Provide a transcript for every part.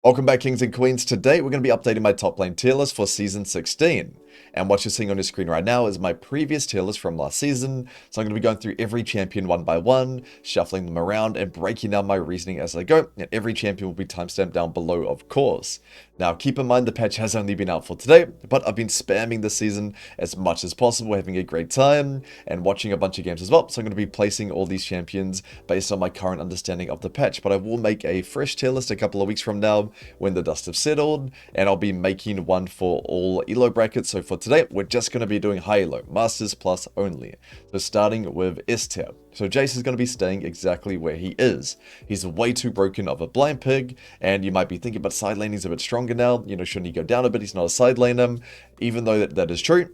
Welcome back, Kings and Queens. Today we're going to be updating my top lane tier list for Season 16. And what you're seeing on your screen right now is my previous tier list from last season. So I'm going to be going through every champion one by one, shuffling them around and breaking down my reasoning as I go. And every champion will be timestamped down below, of course. Now keep in mind the patch has only been out for today, but I've been spamming this season as much as possible, having a great time and watching a bunch of games as well. So I'm going to be placing all these champions based on my current understanding of the patch. But I will make a fresh tier list a couple of weeks from now when the dust has settled, and I'll be making one for all elo brackets. So for today, we're just going to be doing high-elo, Masters Plus only. So starting with S tier. So Jayce is going to be staying exactly where he is. He's way too broken of a blind pig, and you might be thinking, but side laning is a bit stronger now. You know, shouldn't he go down a bit? He's not a side laner. Even though that is true,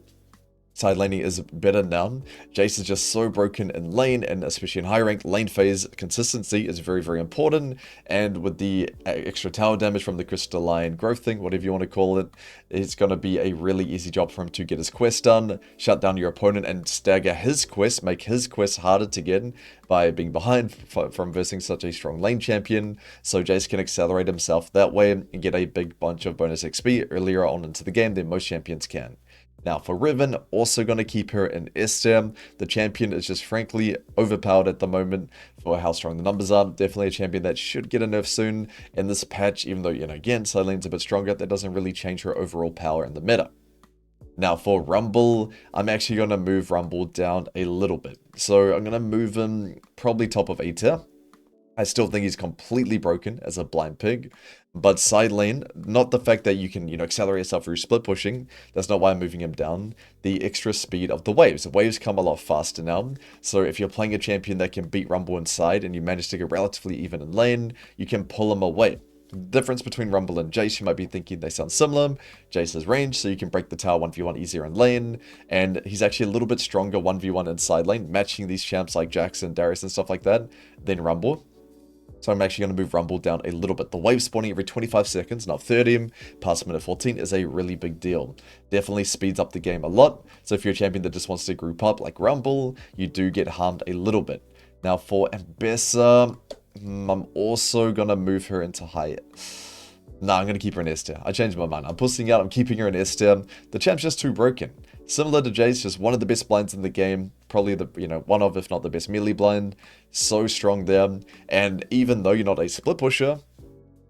side laning is better now. Jayce is just so broken in lane, and especially in high rank, lane phase consistency is very, very important. And with the extra tower damage from the crystalline growth thing, whatever you want to call it, it's going to be a really easy job for him to get his quest done, shut down your opponent, and stagger his quest, make his quest harder to get by being behind from versing such a strong lane champion. So Jayce can accelerate himself that way and get a big bunch of bonus XP earlier on into the game than most champions can. Now for Riven, also going to keep her in S tier. The champion is just frankly overpowered at the moment for how strong the numbers are. Definitely a champion that should get a nerf soon in this patch, even though, you know, again, side lane's a bit stronger. That doesn't really change her overall power in the meta. Now for Rumble, I'm actually going to move Rumble down a little bit. So I'm going to move him probably top of A tier. I still think he's completely broken as a blind pig, but side lane, not the fact that you can, you know, accelerate yourself through split pushing. That's not why I'm moving him down. The extra speed of the waves. The waves come a lot faster now. So if you're playing a champion that can beat Rumble inside and you manage to get relatively even in lane, you can pull him away. The difference between Rumble and Jayce, you might be thinking they sound similar. Jayce has range, so you can break the tower 1v1 easier in lane, and he's actually a little bit stronger 1v1 in side lane, matching these champs like Jackson, Darius, and stuff like that, than Rumble. So I'm actually going to move Rumble down a little bit. The wave spawning every 25 seconds, not 30, past minute 14 is a really big deal. Definitely speeds up the game a lot. So if you're a champion that just wants to group up like Rumble, you do get harmed a little bit. Now for Ambessa, I'm also going to move her into high. Nah, I'm going to keep her in S tier. I changed my mind. I'm pushing out. I'm keeping her in S tier. The champ's just too broken. Similar to Jayce, just one of the best blinds in the game. Probably the, you know, one of, if not the best melee blind. So strong there. And even though you're not a split pusher,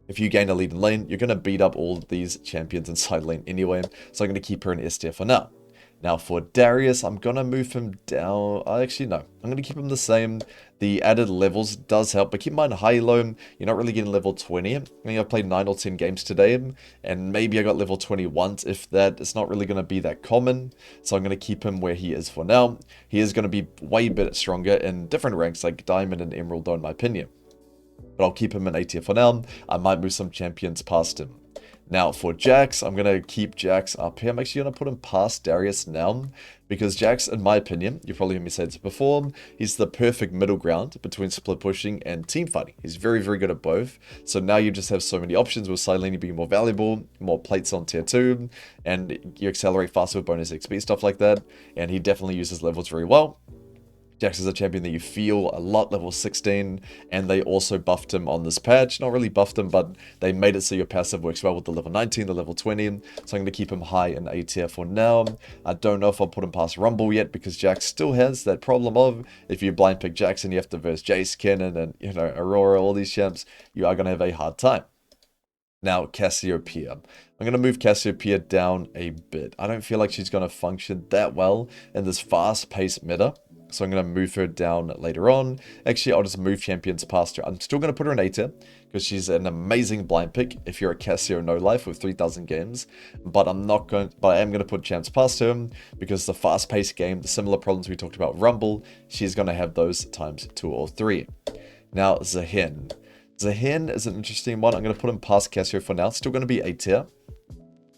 if you gain a lead in lane, you're going to beat up all of these champions in side lane anyway. So I'm going to keep her in S tier for now. Now for Darius, I'm going to move him down. Actually, no. I'm going to keep him the same. The added levels does help, but keep in mind, high-low, you're not really getting level 20. I think I've played 9 or 10 games today, and maybe I got level 20 once, if that. It's not really going to be that common, so I'm going to keep him where he is for now. He is going to be way bit stronger in different ranks, like Diamond and Emerald, though, in my opinion. But I'll keep him in A tier for now. I might move some champions past him. Now for Jax, I'm going to keep Jax up here. I'm actually going to put him past Darius now, because Jax, in my opinion, you've probably heard me say this before, he's the perfect middle ground between split pushing and team fighting. He's very, very good at both. So now you just have so many options, with side laning being more valuable, more plates on tier 2, and you accelerate faster with bonus XP, stuff like that. And he definitely uses levels very well. Jax is a champion that you feel a lot, level 16, and they also buffed him on this patch. Not really buffed him, but they made it so your passive works well with the level 19, the level 20, so I'm going to keep him high in A tier for now. I don't know if I'll put him past Rumble yet, because Jax still has that problem of, if you blind pick Jackson, you have to verse Jayce, Kennen, and, you know, Aurora, all these champs, you are going to have a hard time. Now, Cassiopeia. I'm going to move Cassiopeia down a bit. I don't feel like she's going to function that well in this fast-paced meta. So I'm going to move her down later on. Actually, I'll just move champions past her. I'm still going to put her in A tier, because she's an amazing blind pick if you're a Cassio no life with 3,000 games. But I am going to put champs past her, because the fast-paced game, the similar problems we talked about Rumble, she's going to have those times 2 or 3. Now, Zaahen. Zaahen is an interesting one. I'm going to put him past Cassio for now. Still going to be A tier.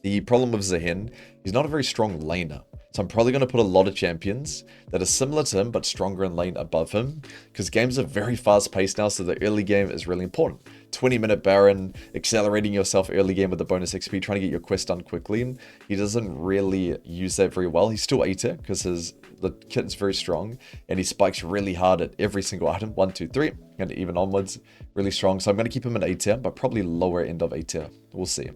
The problem with Zaahen, he's not a very strong laner. So I'm probably going to put a lot of champions that are similar to him, but stronger in lane above him. Because games are very fast paced now, so the early game is really important. 20-minute Baron, accelerating yourself early game with the bonus XP, trying to get your quest done quickly. He doesn't really use that very well. He's still A tier because the kit's very strong, and he spikes really hard at every single item, 1, 2, 3, and even onwards, really strong. So I'm going to keep him in A tier, but probably lower end of A tier. We'll see.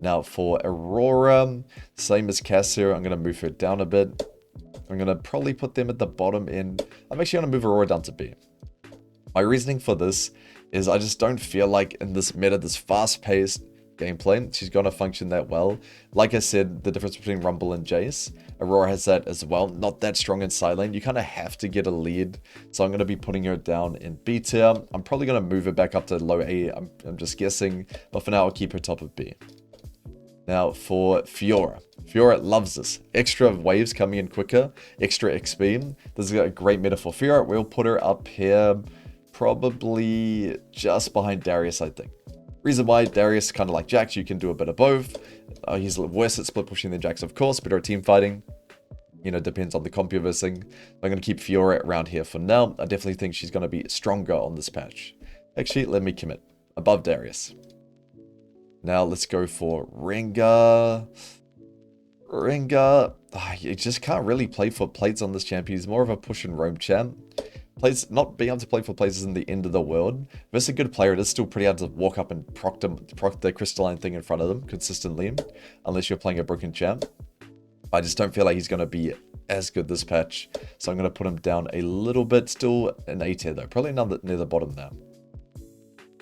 Now for Aurora, same as Cassio, I'm going to move her down a bit. I'm going to probably put them at the bottom end. I'm actually going to move Aurora down to B. My reasoning for this is I just don't feel like in this meta, this fast-paced gameplay, she's going to function that well. Like I said, the difference between Rumble and Jayce, Aurora has that as well. Not that strong in side lane. You kind of have to get a lead. So I'm going to be putting her down in B tier. I'm probably going to move her back up to low A. I'm just guessing. But for now, I'll keep her top of B. Now for Fiora. Fiora loves this. Extra waves coming in quicker. Extra XP. This is a great meta for Fiora. We'll put her up here. Probably just behind Darius, I think. Reason why, Darius kind of like Jax, you can do a bit of both. He's worse at split pushing than Jax, of course, better at team fighting. You know, depends on the comp you're versing. I'm going to keep Fiora around here for now. I definitely think she's going to be stronger on this patch. Actually, let me commit. Above Darius. Now let's go for Rengar. Rengar, you just can't really play for plates on this champion. He's more of a push and roam champ. Not being able to play for plays isn't the end of the world. Versus a good player, it is still pretty hard to walk up and proc the crystalline thing in front of them consistently, unless you're playing a broken champ. I just don't feel like he's going to be as good this patch, so I'm going to put him down a little bit. Still an A tier though, probably near the bottom now.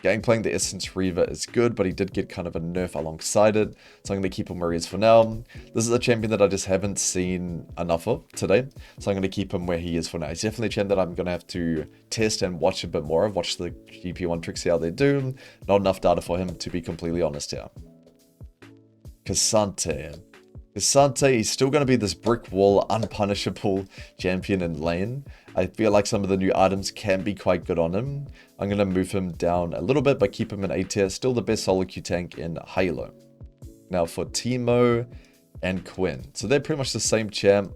Gangplank, the Essence Reaver is good, but he did get kind of a nerf alongside it, so I'm going to keep him where he is for now. This is a champion that I just haven't seen enough of today, so I'm going to keep him where he is for now. He's definitely a champion that I'm going to have to test and watch a bit more of, watch the GP1 tricks, see how they do. Not enough data for him, to be completely honest here. K'Sante, he's still going to be this brick wall, unpunishable champion in lane. I feel like some of the new items can be quite good on him. I'm going to move him down a little bit, but keep him in A tier. Still the best solo queue tank in Halo. Now for Teemo and Quinn. So they're pretty much the same champ.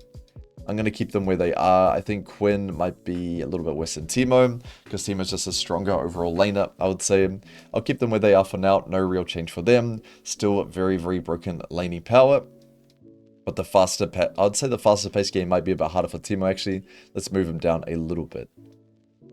I'm going to keep them where they are. I think Quinn might be a little bit worse than Teemo, because Teemo's just a stronger overall laner, I would say. I'll keep them where they are for now. No real change for them. Still very, very broken laning power. But I'd say the faster paced game might be a bit harder for Teemo actually. Let's move him down a little bit.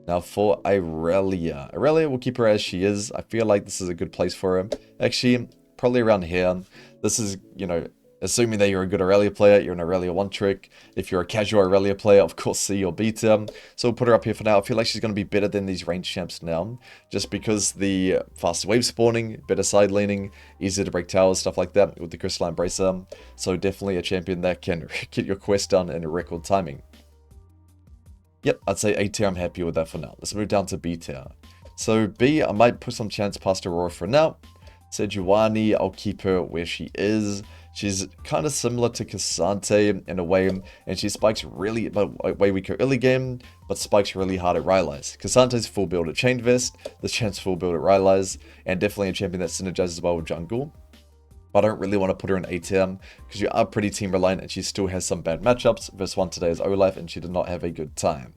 Now for Irelia. Irelia, we'll keep her as she is. I feel like this is a good place for her. Actually, probably around here. This is, you know, assuming that you're a good Irelia player, you're an Irelia one trick. If you're a casual Irelia player, of course, C or B tier. So we'll put her up here for now. I feel like she's going to be better than these range champs now, just because the faster wave spawning, better side laning, easier to break towers, stuff like that with the crystalline bracer. So definitely a champion that can get your quest done in a record timing. Yep, I'd say A tier. I'm happy with that for now. Let's move down to B tier. So B, I might put some chance past Aurora for now. Sejuani, I'll keep her where she is. She's kind of similar to K'Sante in a way, and she spikes really, but way weaker early game, but spikes really hard at Rylai's. K'Sante's full build at Chain Vest, this champ's full build at Rylai's, and definitely a champion that synergizes well with jungle. But I don't really want to put her in A tier, because you are pretty team reliant, and she still has some bad matchups. Verse 1 today is Olaf, and she did not have a good time.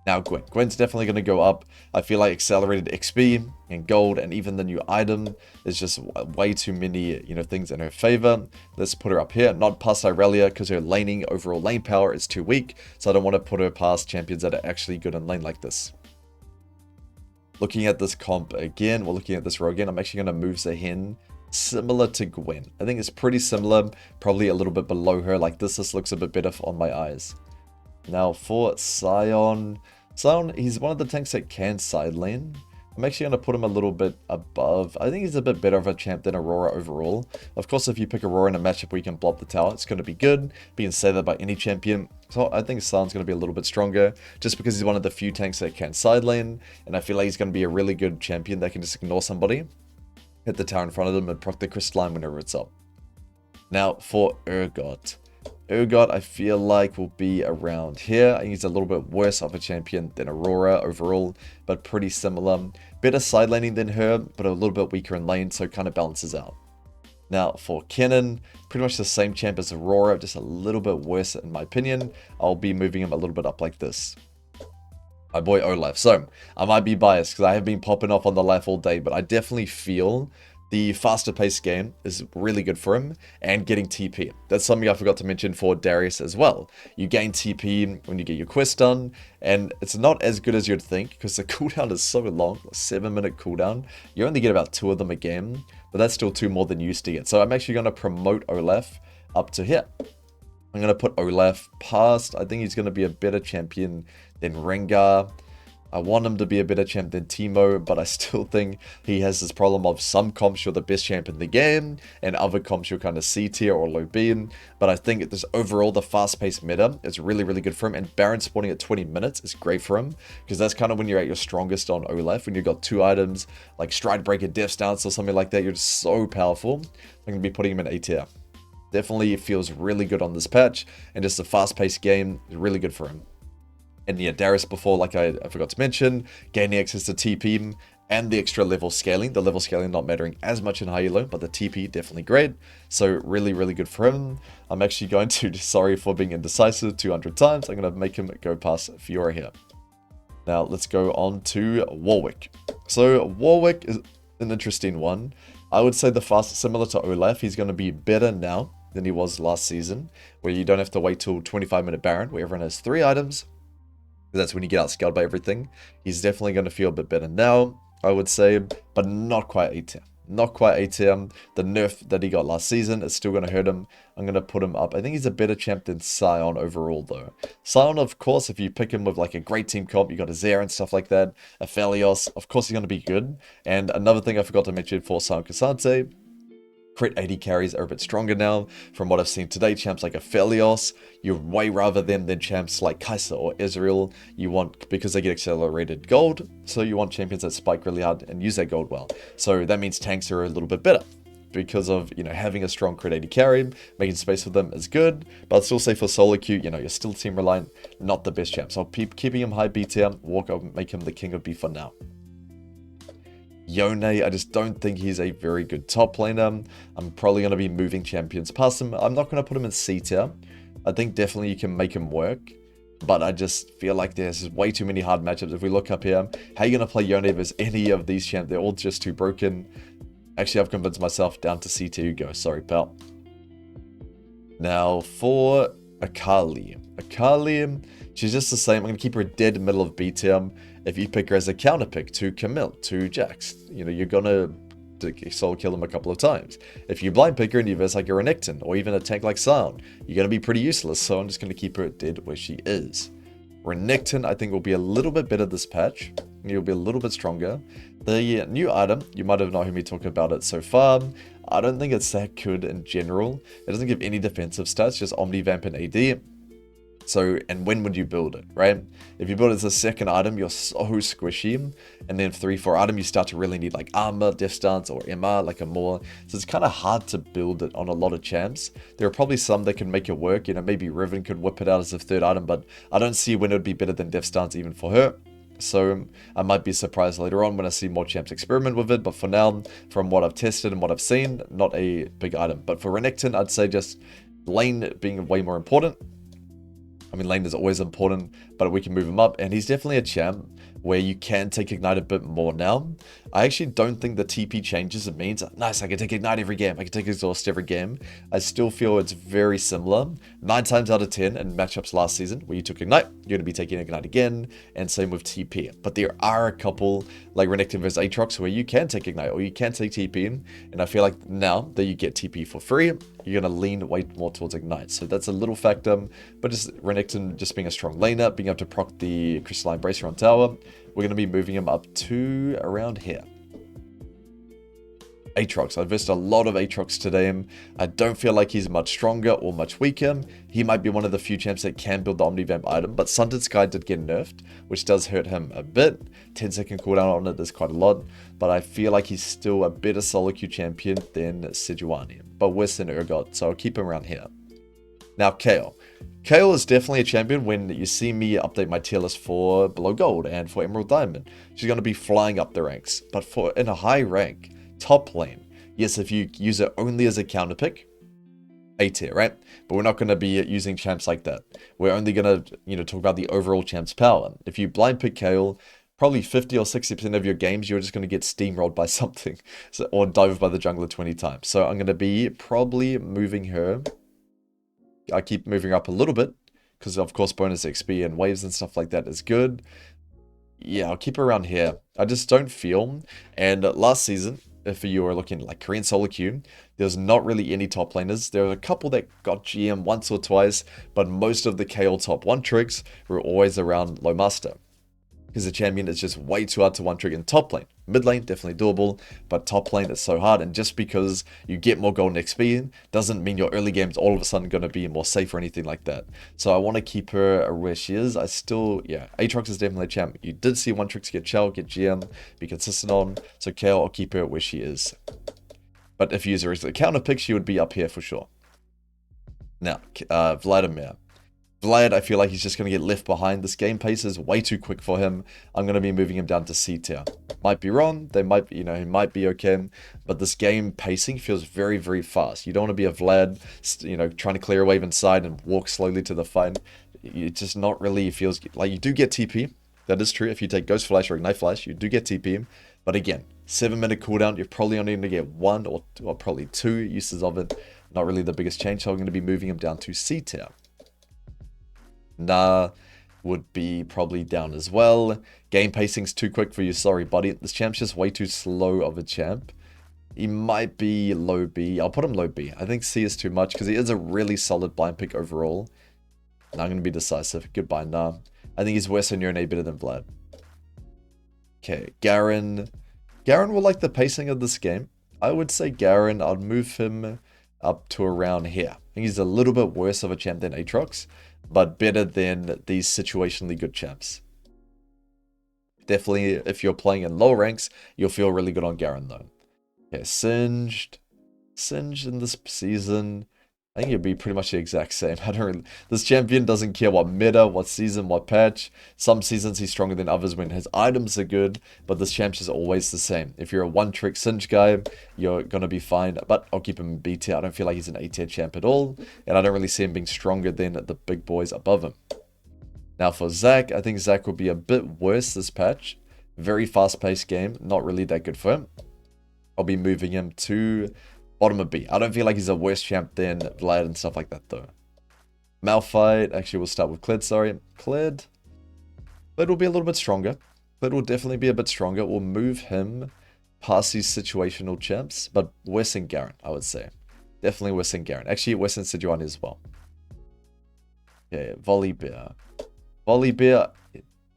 Now Gwen. Gwen's definitely going to go up. I feel like accelerated XP and gold and even the new item is just way too many, you know, things in her favor. Let's put her up here. Not past Irelia because her laning, overall lane power is too weak. So I don't want to put her past champions that are actually good in lane like this. Looking at this comp again, we're looking at this row again. I'm actually going to move Zaahen similar to Gwen. I think it's pretty similar, probably a little bit below her. Like this looks a bit better on my eyes. Now for Sion, he's one of the tanks that can side lane. I'm actually going to put him a little bit above. I think he's a bit better of a champ than Aurora overall. Of course, if you pick Aurora in a matchup where you can block the tower, it's going to be good. But you can say that by any champion. So I think Sion's going to be a little bit stronger, just because he's one of the few tanks that can side lane. And I feel like he's going to be a really good champion that can just ignore somebody, hit the tower in front of them, and proc the crystalline whenever it's up. Now for Urgot. Urgot, I feel like, will be around here. I think he's a little bit worse of a champion than Aurora overall, but pretty similar. Better side laning than her, but a little bit weaker in lane, so it kind of balances out. Now, for Kennen, pretty much the same champ as Aurora, just a little bit worse in my opinion. I'll be moving him a little bit up like this. my boy Olaf. So, I might be biased because I have been popping off on the Olaf all day, but I definitely feel the faster paced game is really good for him, and getting TP. That's something I forgot to mention for Darius as well. You gain TP when you get your quest done, and it's not as good as you'd think because the cooldown is so long, a 7-minute cooldown. You only get about 2 of them a game, but that's still 2 more than you used to get. So I'm actually going to promote Olaf up to here. I'm going to put Olaf past. I think he's going to be a better champion than Rengar. I want him to be a better champ than Teemo, but I still think he has this problem of some comps you're the best champ in the game, and other comps you're kind of C tier or low B. But I think this overall, the fast-paced meta is really, really good for him, and Baron spawning at 20 minutes is great for him, because that's kind of when you're at your strongest on Olaf, when you've got 2 items, like Stride Breaker, Death Stance, or something like that. You're just so powerful. I'm going to be putting him in A tier. Definitely feels really good on this patch, and just a fast-paced game is really good for him. And yeah, Darius before, like I forgot to mention, gaining access to TP and the extra level scaling. The level scaling not mattering as much in high elo, but the TP definitely great. So really, really good for him. I'm actually going to, sorry for being indecisive 200 times, I'm going to make him go past Fiora here. Now let's go on to Warwick. So Warwick is an interesting one. I would say the fastest, similar to Olaf, he's going to be better now than he was last season, where you don't have to wait till 25-minute Baron, where everyone has 3 items. That's when you get outscaled by everything. He's definitely going to feel a bit better now, I would say, but not quite A tier. Not quite A tier. The nerf that he got last season is still going to hurt him. I'm going to put him up. I think he's a better champ than Sion overall, though. Sion, of course, if you pick him with like a great team comp, you got a Zaahen and stuff like that, a Phelios, of course he's going to be good. And another thing I forgot to mention for Sion Cassante, crit 80 carries are a bit stronger now. From what I've seen today, champs like a Phelios, you way rather them than champs like Kai'Sa or Ezreal. You want, because they get accelerated gold, so you want champions that spike really hard and use that gold well. So that means tanks are a little bit better. Because of, you know, having a strong crit 80 carry, making space for them is good. But I'd still say for solo queue, you know, you're still team reliant, not the best champ. So keeping him high B tier, walk up, make him the king of B for now. Yone, I just don't think he's a very good top laner. I'm probably going to be moving champions past him. I'm not going to put him in C tier. I think definitely you can make him work. But I just feel like there's way too many hard matchups. If we look up here, how are you going to play Yone versus any of these champs? They're all just too broken. Actually, I've convinced myself down to C tier you go. Sorry, pal. Now, for Akali. Akali, she's just the same. I'm going to keep her dead middle of B tier. If you pick her as a counter pick to Camille, to Jax, you know, you're going to solo kill them a couple of times. If you blind pick her and you verse like a Renekton, or even a tank like Sion, you're going to be pretty useless, so I'm just going to keep her dead where she is. Renekton, I think, will be a little bit better this patch. You'll be a little bit stronger. The new item, you might have not heard me talk about it so far. I don't think it's that good in general. It doesn't give any defensive stats, just Omnivamp and AD. So, and when would you build it, right? If you build it as a second item, you're so squishy. And then 3-4 item, you start to really need like armor, death stance, or MR, like a more. So it's kind of hard to build it on a lot of champs. There are probably some that can make it work. You know, maybe Riven could whip it out as a third item, but I don't see when it would be better than death stance even for her. So I might be surprised later on when I see more champs experiment with it. But for now, from what I've tested and what I've seen, not a big item. But for Renekton, I'd say just lane being way more important. I mean, lane is always important, but we can move him up. And he's definitely a champ where you can take Ignite a bit more now. I actually don't think the TP changes. It means, nice, I can take Ignite every game. I can take Exhaust every game. I still feel it's very similar. 9 times out of 10 in matchups last season where you took Ignite, you're going to be taking Ignite again. And same with TP. But there are a couple, like Renekton versus Aatrox, where you can take Ignite or you can take TP. And I feel like now that you get TP for free, you're going to lean way more towards Ignite. So that's a little factor. But just Renekton just being a strong laner, being able to proc the Crystalline Bracer on tower, we're going to be moving him up to around here. Aatrox. I've versed a lot of Aatrox today. I don't feel like he's much stronger or much weaker. He might be one of the few champs that can build the Omnivamp item, but Sundered Sky did get nerfed, which does hurt him a bit. 10-second cooldown on it is quite a lot, but I feel like he's still a better solo queue champion than Sejuani, but worse than Urgot, so I'll keep him around here. Now, Kayle. Kayle is definitely a champion when you see me update my tier list for below gold and for emerald diamond. She's going to be flying up the ranks, but for in a high rank, top lane, yes, if you use it only as a counter pick, A tier, right? But we're not going to be using champs like that. We're only going to, talk about the overall champ's power. If you blind pick Kayle, probably 50 or 60% of your games, you're just going to get steamrolled by something. Or dive by the jungler 20 times. So I'm going to be probably moving her. I keep moving her up a little bit. Because, of course, bonus XP and waves and stuff like that is good. Yeah, I'll keep her around here. I just don't feel. And last season, if you were looking like Korean solo queue, there's not really any top laners. There were a couple that got GM once or twice, but most of the Kayle top 1 tricks were always around low master. Because the champion is just way too hard to one trick in top lane. Mid lane, definitely doable, but top lane is so hard. And just because you get more golden XP doesn't mean your early game's all of a sudden going to be more safe or anything like that. So I want to keep her where she is. Aatrox is definitely a champ. You did see one tricks get Chell, get GM, be consistent on. So Kayle, I'll keep her where she is. But if you use her as a counter pick, she would be up here for sure. Now, Vladimir. Vlad, I feel like he's just going to get left behind. This game pace is way too quick for him. I'm going to be moving him down to C tier. Might be wrong. They might, he might be okay. But this game pacing feels very, very fast. You don't want to be a Vlad, trying to clear a wave inside and walk slowly to the fight. It just not really feels like you do get TP. That is true. If you take Ghost Flash or Ignite Flash, you do get TP. But again, 7-minute cooldown. You're probably only going to get 1 or probably 2 uses of it. Not really the biggest change. So I'm going to be moving him down to C tier. Gnar would be probably down as well. Game pacing's too quick for you, sorry buddy. This champ's just way too slow of a champ. He might be low B. I'll put him low B. I think C is too much because he is a really solid blind pick overall. And I'm going to be decisive. Goodbye, Gnar. I think he's worse than Yone, better than Vlad. Okay, Garen. Garen will like the pacing of this game. I would say Garen, I'd move him up to around here. I think he's a little bit worse of a champ than Aatrox, but better than these situationally good champs. Definitely, if you're playing in low ranks, you'll feel really good on Garen, though. Okay, Singed. Singed in this season, I think it'd be pretty much the exact same. This champion doesn't care what meta, what season, what patch. Some seasons he's stronger than others when his items are good, but this champ is always the same. If you're a one-trick Singed guy, you're going to be fine, but I'll keep him in B tier. I don't feel like he's an A tier champ at all, and I don't really see him being stronger than the big boys above him. Now for Zac, I think Zac will be a bit worse this patch. Very fast-paced game, not really that good for him. I'll be moving him to bottom of B. I don't feel like he's a worse champ than Vlad and stuff like that, though. Malphite. Actually, we'll start with Kled, sorry. Kled will be a little bit stronger. Kled will definitely be a bit stronger. We'll move him past these situational champs, but worse than Garen, I would say. Definitely worse than Garen. Actually, worse than Sejuani as well. Okay, Volibear. Volibear.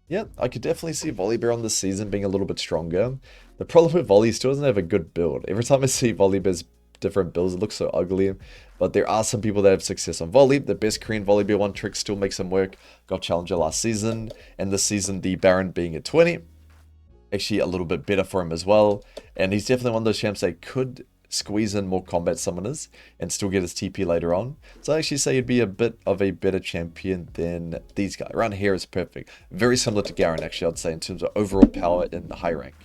Yeah, I could definitely see Volibear on this season being a little bit stronger. The problem with Volley still doesn't have a good build. Every time I see Volibear's different builds, it looks so ugly. But there are some people that have success on Volley. The best Korean Volibear one trick still makes him work. Got Challenger last season. And this season, the Baron being at 20. Actually, a little bit better for him as well. And he's definitely one of those champs that could squeeze in more combat summoners and still get his TP later on. So I actually say he'd be a bit of a better champion than these guys. Around here is perfect. Very similar to Garen, actually, I'd say, in terms of overall power in the high rank.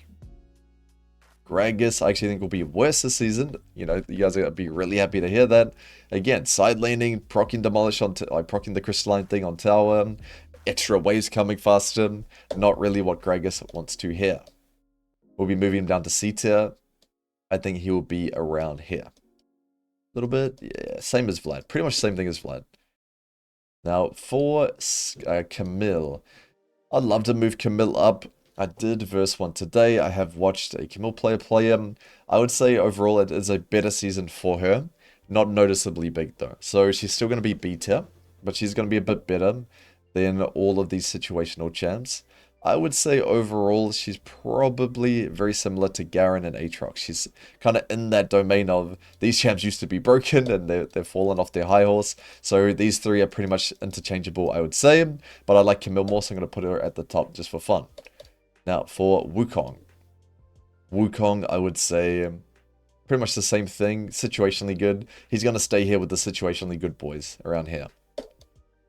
Gragas, I actually think will be worse this season. You guys are going to be really happy to hear that. Again, side laning, proccing Demolish on, proccing the Crystalline thing on tower, extra waves coming faster. Not really what Gragas wants to hear. We'll be moving him down to C tier. I think he will be around here. A little bit, yeah, same as Vlad. Pretty much the same thing as Vlad. Now, for Camille, I'd love to move Camille up. I did verse 1 today. I have watched a Camille play him. I would say overall it is a better season for her. Not noticeably big though. So she's still going to be B tier, but she's going to be a bit better than all of these situational champs. I would say overall she's probably very similar to Garen and Aatrox. She's kind of in that domain of these champs used to be broken and they've fallen off their high horse. So these three are pretty much interchangeable, I would say. But I like Camille more, so I'm going to put her at the top just for fun. Now, for Wukong. Wukong, I would say pretty much the same thing. Situationally good. He's going to stay here with the situationally good boys around here.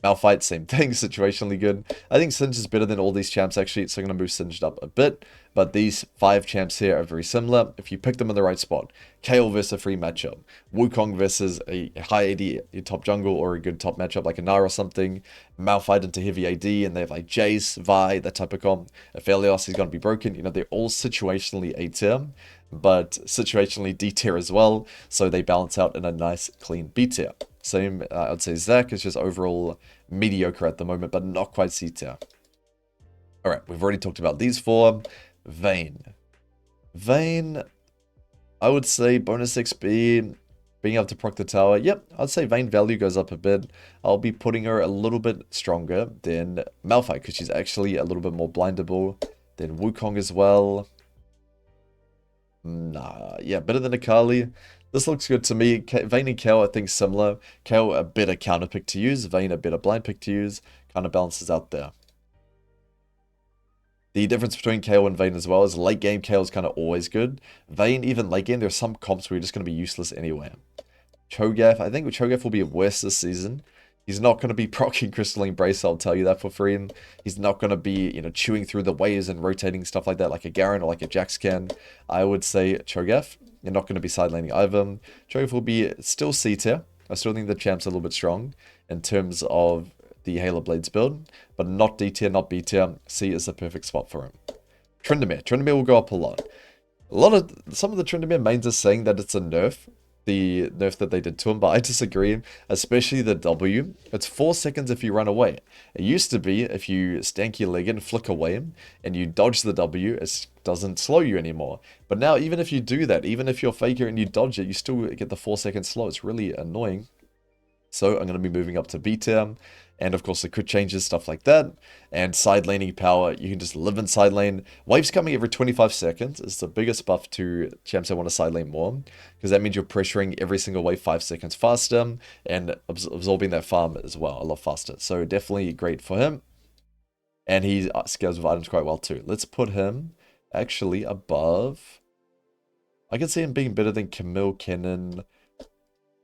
Malphite, same thing, situationally good. I think Singed is better than all these champs actually, so I'm going to move Singed up a bit. But these 5 champs here are very similar if you pick them in the right spot. Kayle versus a free matchup. Wukong versus a high AD top jungle or a good top matchup like a Gnar or something. Malphite into heavy AD and they have like Jayce, Vi, that type of comp. Aphelios is going to be broken. You know, they're all situationally A tier, but situationally D tier as well. So they balance out in a nice clean B tier. Same, I'd say Zac is just overall mediocre at the moment, but not quite C tier. Alright, we've already talked about these 4. Vayne. Vayne, I would say bonus XP, being able to proc the tower. Yep, I'd say Vayne value goes up a bit. I'll be putting her a little bit stronger than Malphite, because she's actually a little bit more blindable than Wukong as well. Nah, yeah, better than Akali. This looks good to me. Vayne and Kayle, I think, similar. Kayle, a better counter pick to use. Vayne, a better blind pick to use. Kind of balances out there. The difference between Kayle and Vayne as well is late game Kayle is kind of always good. Vayne, even late game, there's some comps where you're just going to be useless anyway. Cho'gath, I think Cho'gath will be worse this season. He's not going to be proccing Crystalline Brace, I'll tell you that for free. He's not going to be, you know, chewing through the waves and rotating stuff like that like a Garen or like a Jax can. I would say Cho'gath, you're not going to be side laning either. Cho'gath will be still C tier. I still think the champ's a little bit strong in terms of the Halo Blades build, but not D tier, not B tier. C is the perfect spot for him. Tryndamere will go up a lot. Some of the Tryndamere mains are saying that it's a nerf, the nerf that they did to him, but I disagree, especially the W. It's 4 seconds if you run away. It used to be if you stank your leg and flick away and you dodge the W, it doesn't slow you anymore. But now even if you do that, even if you're faker and you dodge it, you still get the 4 second slow. It's really annoying. So I'm going to be moving up to B tier. And of course the crit changes, stuff like that. And side laning power, you can just live in side lane. Waves coming every 25 seconds is the biggest buff to champs that want to side lane more. Because that means you're pressuring every single wave 5 seconds faster. And absorbing that farm as well a lot faster. So definitely great for him. And he scales with items quite well too. Let's put him actually above. I can see him being better than Camille, Kennen,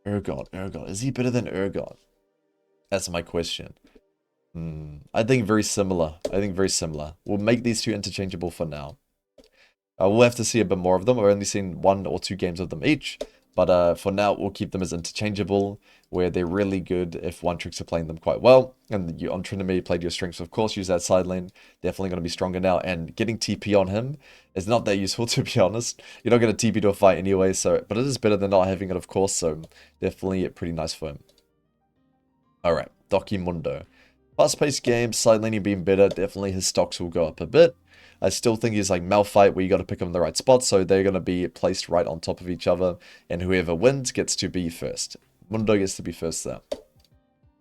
Urgot. Is he better than Urgot? That's my question. I think very similar. We'll make these 2 interchangeable for now. We'll have to see a bit more of them. I've only seen 1 or 2 games of them each. But for now, we'll keep them as interchangeable, where they're really good if one tricks are playing them quite well. And you, on Tryndamere, you played your strengths, of course, use that side lane. Definitely going to be stronger now. And getting TP on him is not that useful, to be honest. You're not going to TP to a fight anyway, so but it is better than not having it, of course. So definitely pretty nice for him. Alright, Dr.Mundo. Fast-paced game, side laning being better, definitely his stocks will go up a bit. I still think he's like Malphite, where you got to pick him in the right spot, so they're going to be placed right on top of each other, and whoever wins gets to be first. Mundo gets to be first there.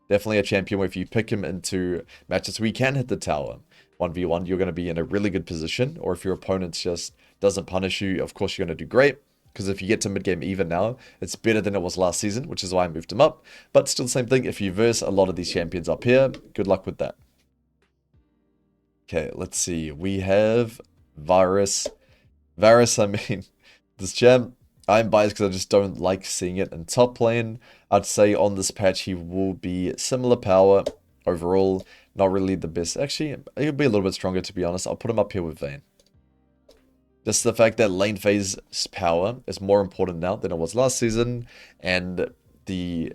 Definitely a champion where if you pick him into matches where he can hit the tower, 1v1, you're going to be in a really good position, or if your opponent just doesn't punish you, of course you're going to do great. Because if you get to mid-game even now, it's better than it was last season, which is why I moved him up. But still the same thing, if you verse a lot of these champions up here, good luck with that. Okay, let's see. We have Varus. Varus, I mean, this champ, I'm biased because I just don't like seeing it in top lane. I'd say on this patch, he will be similar power overall. Not really the best. Actually, he'll be a little bit stronger, to be honest. I'll put him up here with Vayne. Just the fact that lane phase power is more important now than it was last season, and being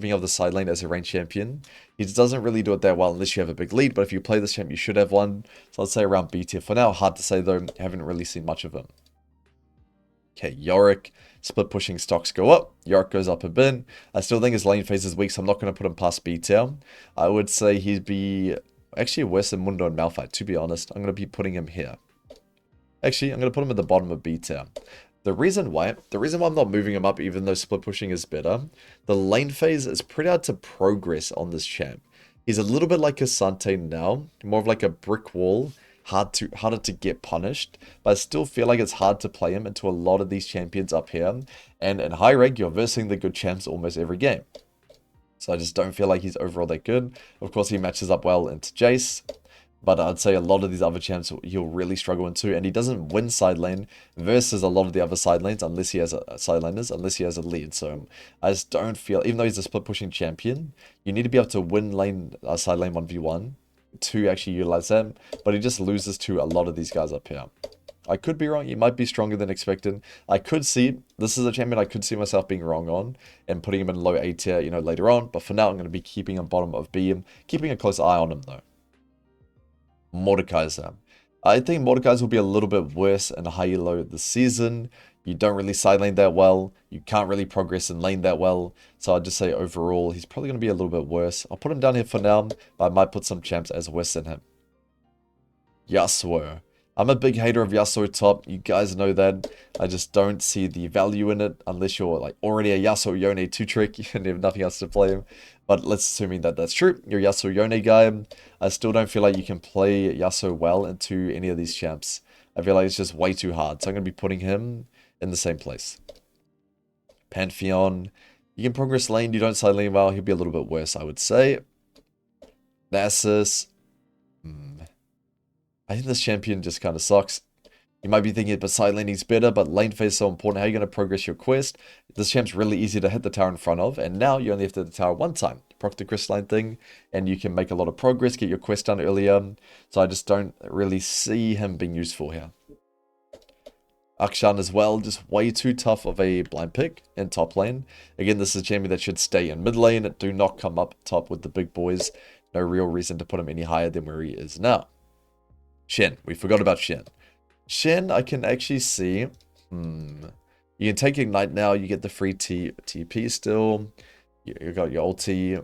able to side lane as a range champion, he doesn't really do it that well unless you have a big lead. But if you play this champ, you should have one. So I'd say around B tier for now. Hard to say though. Haven't really seen much of him. Okay, Yorick. Split pushing stocks go up. Yorick goes up a bit. I still think his lane phase is weak, so I'm not going to put him past B tier. I would say he'd be actually worse than Mundo and Malphite, to be honest. I'm going to be putting him here. Actually, I'm going to put him at the bottom of B tier. The reason why I'm not moving him up, even though split pushing is better, the lane phase is pretty hard to progress on this champ. He's a little bit like Asante now, more of like a brick wall, harder to get punished, but I still feel like it's hard to play him into a lot of these champions up here, and in high rank, you're versing the good champs almost every game. So I just don't feel like he's overall that good. Of course, he matches up well into Jayce. But I'd say a lot of these other champs he'll really struggle into, and he doesn't win side lane versus a lot of the other side lanes unless he has side laners, unless he has a lead. So I just don't feel, even though he's a split pushing champion, you need to be able to win lane side lane 1v1 to actually utilize them. But he just loses to a lot of these guys up here. I could be wrong. He might be stronger than expected. I could see, this is a champion I could see myself being wrong on and putting him in low A tier, you know, later on. But for now, I'm going to be keeping him bottom of B, keeping a close eye on him though. Mordekaiser. I think Mordekaiser will be a little bit worse in high elo this season. You don't really side lane that well. You can't really progress in lane that well. So I'd just say overall, he's probably going to be a little bit worse. I'll put him down here for now, but I might put some champs as worse than him. Yasuo. I'm a big hater of Yasuo top. You guys know that. I just don't see the value in it unless you're like already a Yasuo Yone 2-trick and you have nothing else to play him. But let's assuming that that's true. You're a Yasuo Yone guy. I still don't feel like you can play Yasuo well into any of these champs. I feel like it's just way too hard. So I'm going to be putting him in the same place. Pantheon. You can progress lane. You don't side lane well. He'll be a little bit worse, I would say. Nasus. I think this champion just kind of sucks. You might be thinking, but side laning's better, but lane phase is so important. How are you going to progress your quest? This champ's really easy to hit the tower in front of, and now you only have to hit the tower one time. Proc the crystalline thing, and you can make a lot of progress, get your quest done earlier. So I just don't really see him being useful here. Akshan as well, just way too tough of a blind pick in top lane. Again, this is a champion that should stay in mid lane. Do not come up top with the big boys. No real reason to put him any higher than where he is now. Shen. We forgot about Shen. Shen, I can actually see. You can take Ignite now. You get the free TP still. You got your ulti.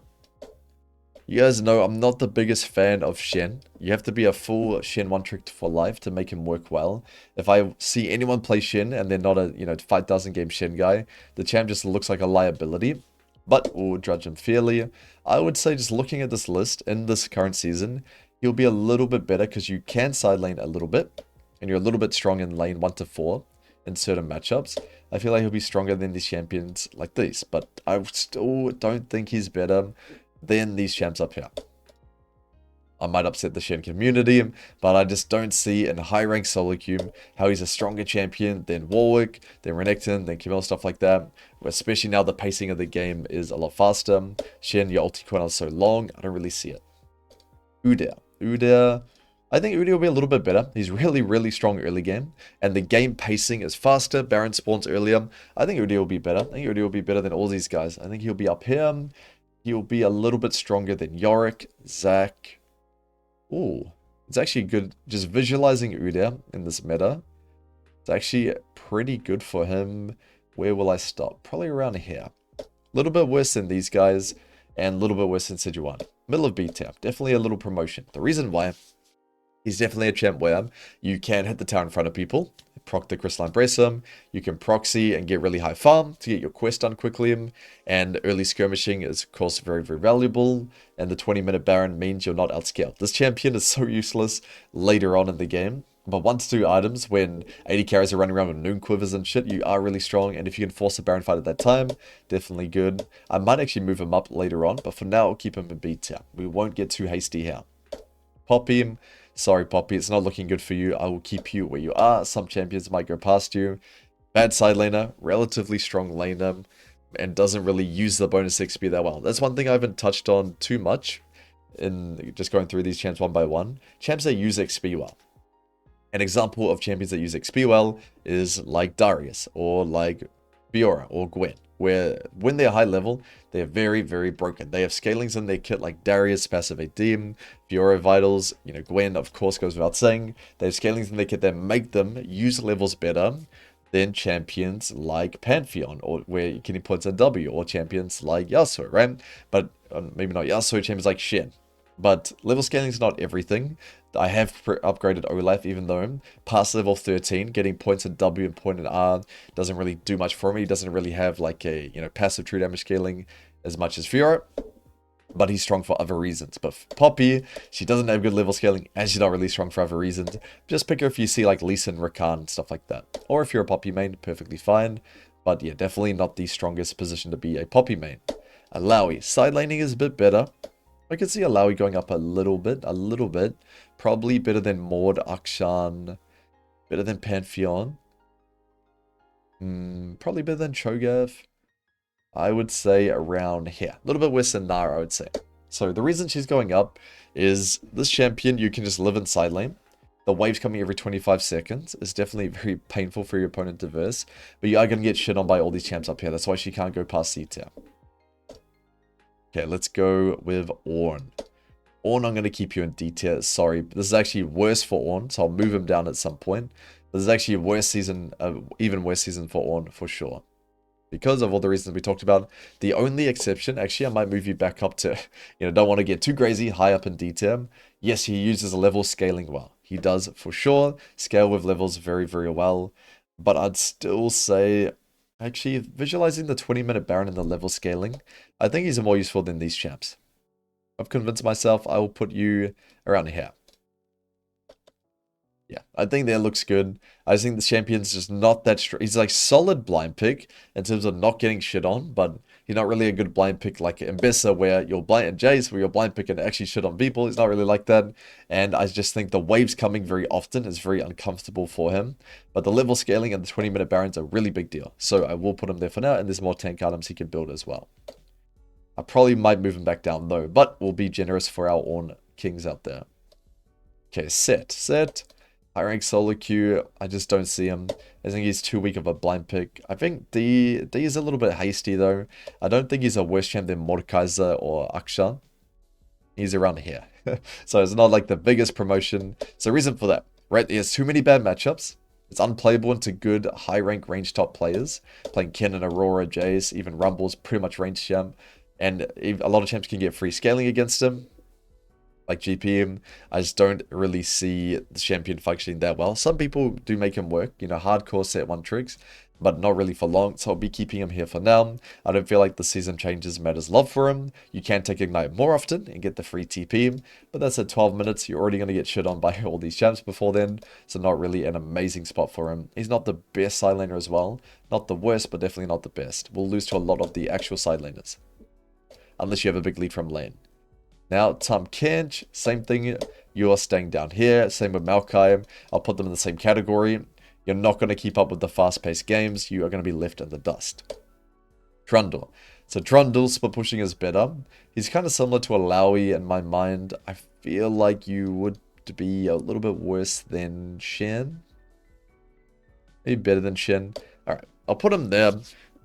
You guys know I'm not the biggest fan of Shen. You have to be a full Shen one trick for life to make him work well. If I see anyone play Shen and they're not a 5,000 game Shen guy, the champ just looks like a liability. But we'll judge him fairly. I would say just looking at this list in this current season, he'll be a little bit better because you can side lane a little bit. And you're a little bit strong in lane 1 to 4 in certain matchups. I feel like he'll be stronger than these champions like these. But I still don't think he's better than these champs up here. I might upset the Shen community, but I just don't see in high rank solo queue how he's a stronger champion than Warwick, than Renekton, than Kayle, stuff like that. Especially now the pacing of the game is a lot faster. Shen, your ulti cooldown is so long, I don't really see it. Udyr. I think Udyr will be a little bit better. He's really, really strong early game. And the game pacing is faster. Baron spawns earlier. I think Udyr will be better. I think Udyr will be better than all these guys. I think he'll be up here. He'll be a little bit stronger than Yorick, Zac. Ooh. It's actually good. Just visualizing Udyr in this meta. It's actually pretty good for him. Where will I stop? Probably around here. A little bit worse than these guys. And a little bit worse than Sejuani. Middle of B tier. Definitely a little promotion. The reason why... He's definitely a champ where you can hit the tower in front of people, proc the crystalline bracer, you can proxy and get really high farm to get your quest done quickly, and early skirmishing is of course very, very valuable, and the 20-minute Baron means you're not outscaled. This champion is so useless later on in the game, but 1-2 items when 80 carries are running around with noon quivers and shit, you are really strong, and if you can force a Baron fight at that time, definitely good. I might actually move him up later on, but for now I'll keep him in B tier. We won't get too hasty here. Poppy. Sorry, Poppy, it's not looking good for you. I will keep you where you are. Some champions might go past you. Bad side laner, relatively strong laner, and doesn't really use the bonus XP that well. That's one thing I haven't touched on too much in just going through these champs one by one. Champs that use XP well. An example of champions that use XP well is like Darius, or like Fiora, or Gwen. Where when they're high level, they're very, very broken. They have scalings in their kit like Darius, passive AD, Fiora vitals, Gwen of course goes without saying. They have scalings in their kit that make them use levels better than champions like Pantheon, or where you can points at W, or champions like Yasuo, right? But maybe not Yasuo, champions like Shen. But level scaling is not everything. I have upgraded Olaf, even though past level 13, getting points at W and point at R doesn't really do much for me. He doesn't really have like a passive true damage scaling as much as Fiora, but he's strong for other reasons. But for Poppy, she doesn't have good level scaling, and she's not really strong for other reasons. Just pick her if you see like Lee Sin, Rakan, and stuff like that. Or if you're a Poppy main, perfectly fine. But yeah, definitely not the strongest position to be a Poppy main. Alawi, side laning is a bit better. I could see Alawi going up a little bit. Probably better than Maud, Akshan, better than Pantheon. Probably better than Cho'gath. I would say around here. A little bit worse than Gnar, I would say. So the reason she's going up is this champion, you can just live in side lane. The waves coming every 25 seconds is definitely very painful for your opponent to verse. But you are going to get shit on by all these champs up here. That's why she can't go past C tier. Okay, let's go with Ornn. Ornn, I'm going to keep you in D tier. Sorry, but this is actually worse for Ornn, so I'll move him down at some point. This is actually a worse season, even worse season for Ornn, for sure. Because of all the reasons we talked about. The only exception, actually, I might move you back up to, don't want to get too crazy, high up in D tier. Yes, he uses level scaling well. He does, for sure, scale with levels very, very well. But I'd still say, actually, visualizing the 20-minute Baron and the level scaling, I think he's more useful than these champs. I've convinced myself I will put you around here. Yeah, I think that looks good. I think the champion's just not that strong. He's like solid blind pick in terms of not getting shit on, but he's not really a good blind pick like Ambessa, where you're blind, and Jayce, where you're blind pick and actually shit on people. He's not really like that. And I just think the waves coming very often is very uncomfortable for him. But the level scaling and the 20-minute Barons are a really big deal. So I will put him there for now, and there's more tank items he can build as well. I probably might move him back down though, but we'll be generous for our Ornn kings out there. Okay, set. High rank solo queue, I just don't see him. I think he's too weak of a blind pick. I think D is a little bit hasty though. I don't think he's a worse champ than Mordekaiser or Akshan. He's around here. So it's not like the biggest promotion. So reason for that, right? He has too many bad matchups. It's unplayable into good high rank range top players. Playing Kennen, Aurora, Jayce, even Rumble's pretty much range champ. And a lot of champs can get free scaling against him. Like GPM, I just don't really see the champion functioning that well. Some people do make him work, hardcore set 1 tricks, but not really for long, so I'll be keeping him here for now. I don't feel like the season changes matters love for him. You can take Ignite more often and get the free TP, but that's at 12 minutes. You're already going to get shit on by all these champs before then, so not really an amazing spot for him. He's not the best side laner as well. Not the worst, but definitely not the best. We'll lose to a lot of the actual side laners, unless you have a big lead from lane. Now, Tahm Kench, same thing. You are staying down here. Same with Maokai. I'll put them in the same category. You're not going to keep up with the fast-paced games. You are going to be left in the dust. Trundle. So Trundle, split pushing is better. He's kind of similar to Alawi in my mind. I feel like you would be a little bit worse than Shen. Maybe better than Shen. Alright, I'll put him there.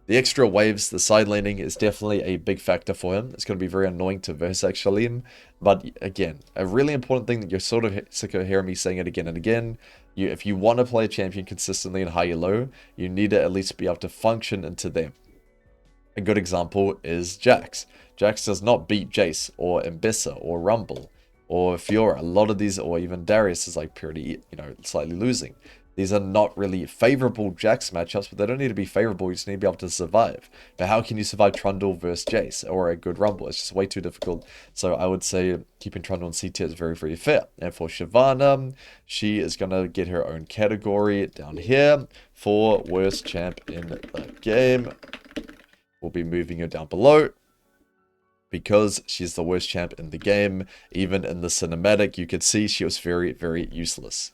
The extra waves, the side laning is definitely a big factor for him. It's going to be very annoying to verse actually. But again, a really important thing that you're sort of sick of hearing me saying it again and again. If you want to play a champion consistently in high or low, you need to at least be able to function into them. A good example is Jax. Jax does not beat Jayce or Ambessa or Rumble or Fiora. A lot of these, or even Darius is like pretty, slightly losing. These are not really favorable Jax matchups, but they don't need to be favorable. You just need to be able to survive. But how can you survive Trundle versus Jayce or a good Rumble? It's just way too difficult. So I would say keeping Trundle in C tier is very, very fair. And for Shyvana, she is going to get her own category down here for worst champ in the game. We'll be moving her down below, because she's the worst champ in the game. Even in the cinematic, you could see she was very, very useless.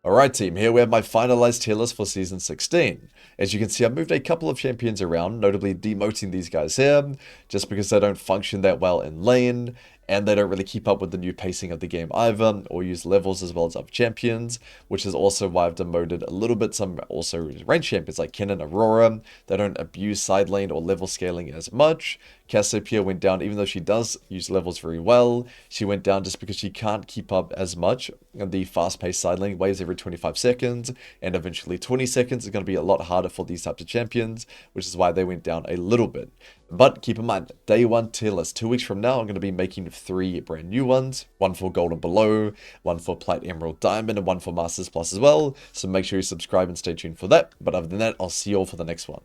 Alright team, here we have my finalized tier list for Season 16. As you can see, I've moved a couple of champions around, notably demoting these guys here, just because they don't function that well in lane, and they don't really keep up with the new pacing of the game either, or use levels as well as other champions, which is also why I've demoted a little bit some also range champions like Kennen, Aurora. They don't abuse side lane or level scaling as much. Cassiopeia went down, even though she does use levels very well, she went down just because she can't keep up as much. And the fast-paced side lane waves every 25 seconds, and eventually 20 seconds is going to be a lot harder for these types of champions, which is why they went down a little bit. But keep in mind, day 1 tier list. 2 weeks from now, I'm going to be making 3 brand new ones. 1 for Gold and Below, 1 for Plat, Emerald, Diamond, and 1 for Masters Plus as well. So make sure you subscribe and stay tuned for that. But other than that, I'll see you all for the next one.